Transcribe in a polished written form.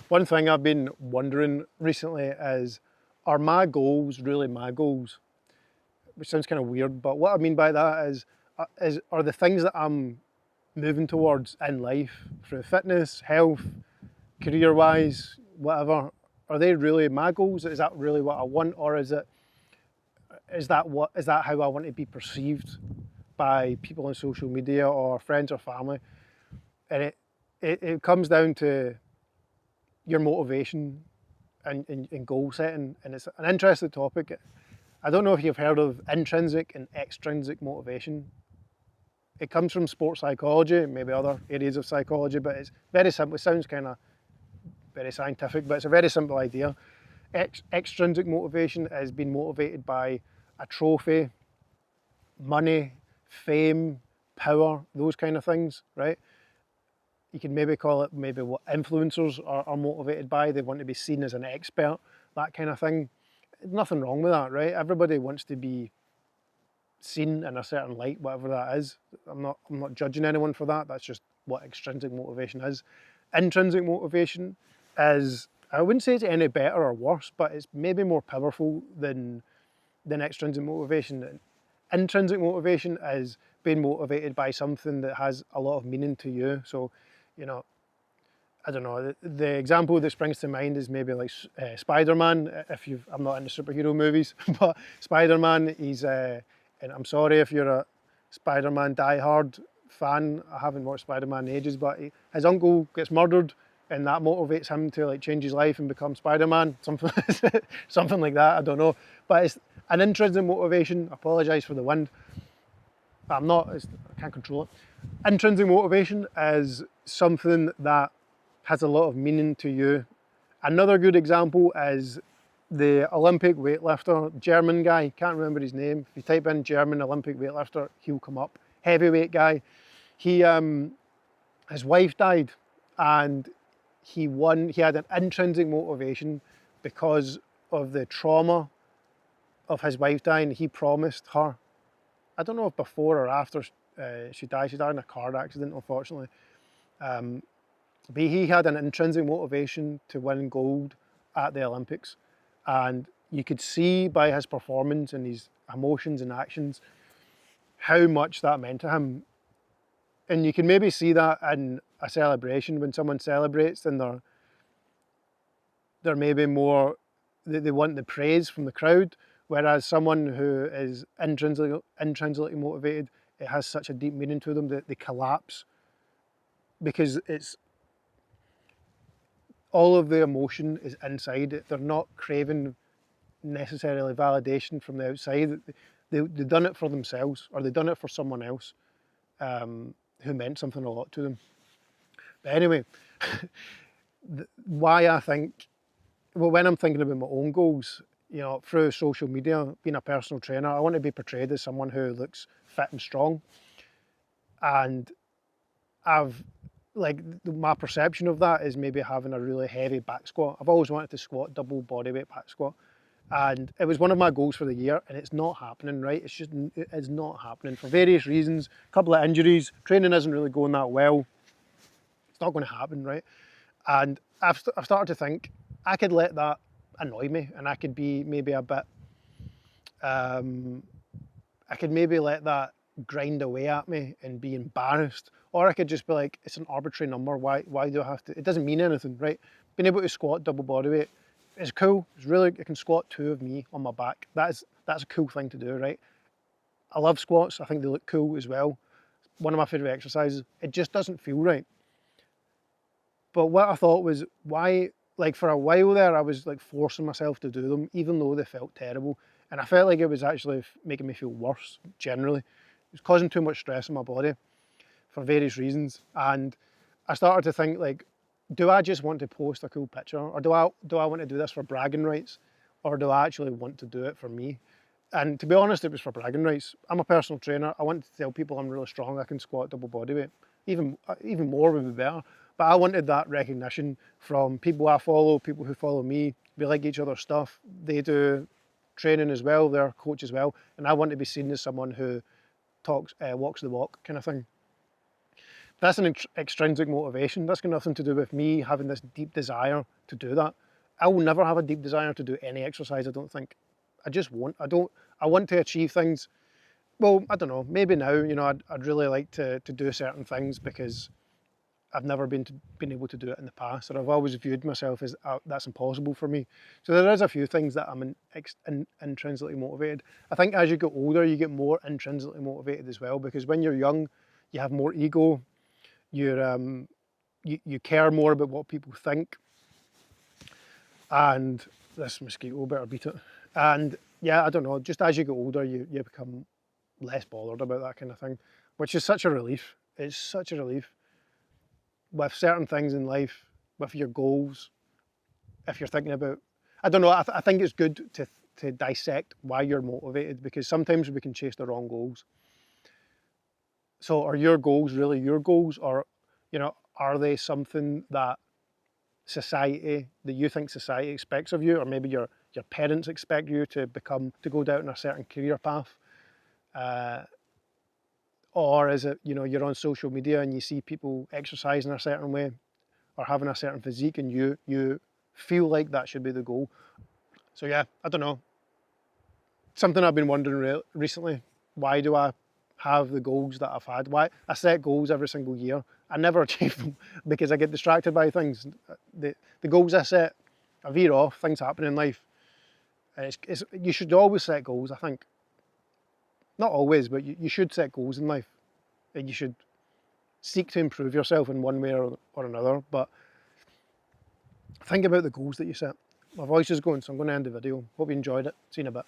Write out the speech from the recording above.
One thing I've been wondering recently is, are my goals really my goals? Which sounds kind of weird, but what I mean by that is are the things that I'm moving towards in life through fitness, health, career-wise, whatever, are they really my goals? Is that really what I want, or is that how I want to be perceived by people on social media or friends or family? And it comes down to your motivation and goal setting, and it's an interesting topic. I don't know if you've heard of intrinsic and extrinsic motivation. It comes from sports psychology, maybe other areas of psychology, but it's very simple. It sounds kind of very scientific, but it's a very simple idea. Extrinsic motivation is being motivated by a trophy, money, fame, power, those kind of things, right? You can maybe call it maybe what influencers are motivated by. They want to be seen as an expert, that kind of thing. Nothing wrong with that, right? Everybody wants to be seen in a certain light, whatever that is. I'm not judging anyone for that. That's just what extrinsic motivation is. Intrinsic motivation is, I wouldn't say it's any better or worse, but it's maybe more powerful than extrinsic motivation. Intrinsic motivation is being motivated by something that has a lot of meaning to you. So, you know, I don't know, the example that springs to mind is maybe like Spider-Man. I'm not into superhero movies, but Spider-Man, and I'm sorry if you're a Spider-Man diehard fan. I haven't watched Spider-Man in ages, but his uncle gets murdered, and that motivates him to like change his life and become Spider-Man, something like that. I don't know, but it's an intrinsic motivation. I apologise for the wind. I can't control it. Intrinsic motivation is something that has a lot of meaning to you. Another good example is the Olympic weightlifter, German guy, can't remember his name. If you type in German Olympic weightlifter, he'll come up. Heavyweight guy. His wife died, and he had an intrinsic motivation because of the trauma of his wife dying. He promised her, I don't know if before or after she died in a car accident, unfortunately. But he had an intrinsic motivation to win gold at the Olympics. And you could see by his performance and his emotions and actions how much that meant to him. And you can maybe see that in a celebration. When someone celebrates, and they're maybe more, they want the praise from the crowd, whereas someone who is intrinsically motivated, it has such a deep meaning to them that they collapse, because it's all of the emotion is inside. They're not craving necessarily validation from the outside. They've done it for themselves, or they've done it for someone else who meant something a lot to them. But anyway, why I think, well, when I'm thinking about my own goals, you know, through social media, being a personal trainer, I want to be portrayed as someone who looks fit and strong. And my perception of that is maybe having a really heavy back squat. I've always wanted to squat double bodyweight back squat. And it was one of my goals for the year, and it's not happening, right? It is not happening for various reasons. A couple of injuries, training isn't really going that well. It's not going to happen, right? And I've started to think I could let that annoy me, and I could be maybe a bit, I could maybe let that grind away at me and be embarrassed. Or I could just be like, it's an arbitrary number. Why do I have to? It doesn't mean anything, right? Being able to squat double bodyweight is cool. It's really, I can squat 2 of me on my back. That's a cool thing to do, right? I love squats. I think they look cool as well. One of my favourite exercises. It just doesn't feel right. But what I thought was, why, like for a while there, I was like forcing myself to do them, even though they felt terrible. And I felt like it was actually making me feel worse, generally. It was causing too much stress in my body for various reasons. And I started to think, like, do I just want to post a cool picture? Or do I want to do this for bragging rights? Or do I actually want to do it for me? And to be honest, it was for bragging rights. I'm a personal trainer. I want to tell people I'm really strong. I can squat double bodyweight. Even more would be better. But I wanted that recognition from people I follow, people who follow me. We like each other's stuff. They do training as well. They're coach as well. And I want to be seen as someone who walks the walk kind of thing. That's an extrinsic motivation. That's got nothing to do with me having this deep desire to do that. I will never have a deep desire to do any exercise, I don't think. I just won't. I want to achieve things. Well, I don't know, maybe now, I'd really like to do certain things because I've never been able to do it in the past, or I've always viewed myself as that's impossible for me. So there is a few things that I'm intrinsically motivated. I think as you get older, you get more intrinsically motivated as well, because when you're young, you have more ego. You care more about what people think, and this mosquito better beat it. And yeah, I don't know, just as you get older, you become less bothered about that kind of thing, which is such a relief. It's such a relief. With certain things in life, with your goals, if you're thinking about, I don't know, I think it's good to dissect why you're motivated, because sometimes we can chase the wrong goals. So are your goals really your goals, or are they something that you think society expects of you, or maybe your parents expect you to go down a certain career path? Or is it, you're on social media and you see people exercising a certain way or having a certain physique, and you feel like that should be the goal? So yeah, I don't know. Something I've been wondering recently, why do I have the goals that I've had? Why I set goals every single year. I never achieve them because I get distracted by things. The goals I set, I veer off, things happen in life. You should always set goals, I think. Not always, but you should set goals in life. And you should seek to improve yourself in one way or another. But think about the goals that you set. My voice is going, so I'm going to end the video. Hope you enjoyed it. See you in a bit.